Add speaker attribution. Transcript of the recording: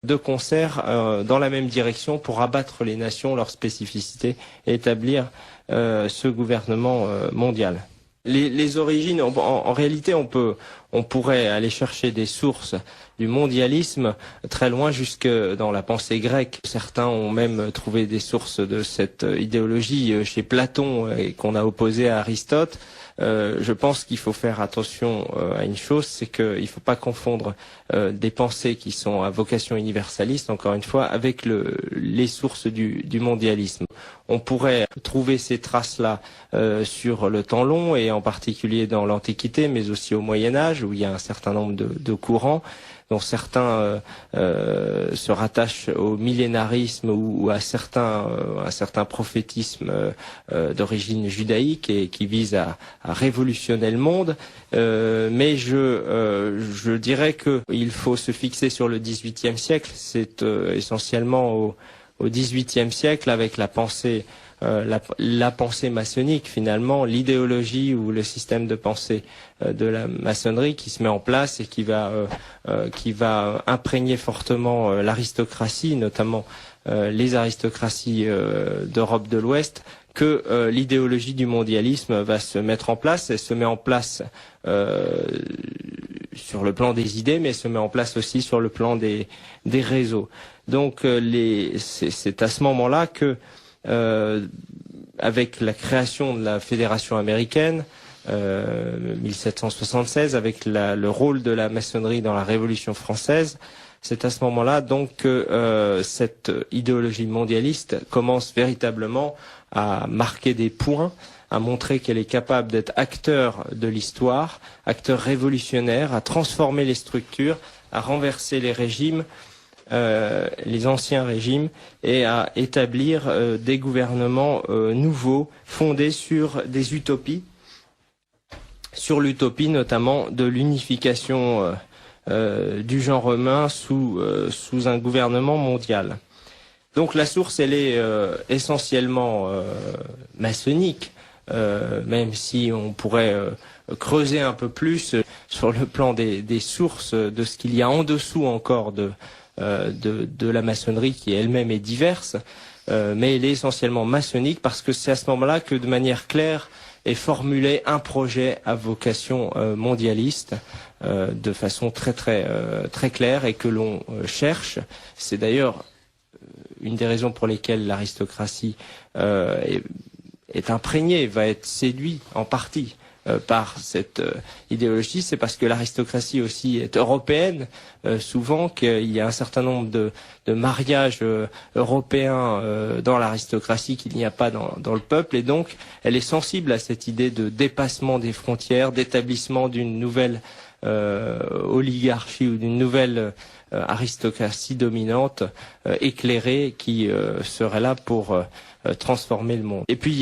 Speaker 1: de concert dans la même direction pour abattre les nations, leurs spécificités et établir ce gouvernement mondial. Les origines, en réalité, on pourrait aller chercher des sources du mondialisme très loin jusque dans la pensée grecque. Certains ont même trouvé des sources de cette idéologie chez Platon et qu'on a opposé à Aristote. Je pense qu'il faut faire attention à une chose, c'est qu'il ne faut pas confondre des pensées qui sont à vocation universaliste, encore une fois, avec les sources du mondialisme. On pourrait trouver ces traces-là sur le temps long et en particulier dans l'Antiquité, mais aussi au Moyen-Âge, où il y a un certain nombre de courants, dont certains se rattachent au millénarisme ou à un certain prophétisme d'origine judaïque et qui vise à révolutionner le monde. Mais je dirais qu'il faut se fixer sur le XVIIIe siècle. C'est essentiellement au XVIIIe siècle, avec la pensée maçonnique, finalement, l'idéologie ou le système de pensée de la maçonnerie qui se met en place et qui va imprégner fortement l'aristocratie, notamment les aristocraties d'Europe de l'Ouest, que l'idéologie du mondialisme va se mettre en place. Elle se met en place sur le plan des idées, mais elle se met en place aussi sur le plan des réseaux. Donc c'est à ce moment-là que avec la création de la Fédération américaine, 1776, avec le rôle de la maçonnerie dans la Révolution française, c'est à ce moment-là donc que cette idéologie mondialiste commence véritablement à marquer des points, à montrer qu'elle est capable d'être acteur de l'histoire, acteur révolutionnaire, à transformer les structures, à renverser les régimes, les anciens régimes, et à établir des gouvernements nouveaux fondés sur des utopies, sur l'utopie notamment de l'unification du genre humain sous un gouvernement mondial. Donc la source, elle est essentiellement maçonnique, même si on pourrait creuser un peu plus sur le plan des sources de ce qu'il y a en dessous encore de la maçonnerie, qui elle-même est diverse, mais elle est essentiellement maçonnique parce que c'est à ce moment-là que de manière claire est formulé un projet à vocation mondialiste de façon très claire et que l'on cherche. C'est d'ailleurs une des raisons pour lesquelles l'aristocratie est imprégnée, va être séduite en partie par cette idéologie. C'est parce que l'aristocratie aussi est européenne, souvent qu'il y a un certain nombre de mariages européens dans l'aristocratie qu'il n'y a pas dans le peuple, et donc elle est sensible à cette idée de dépassement des frontières, d'établissement d'une nouvelle oligarchie ou d'une nouvelle aristocratie dominante, éclairée, qui serait là pour transformer le monde. Et puis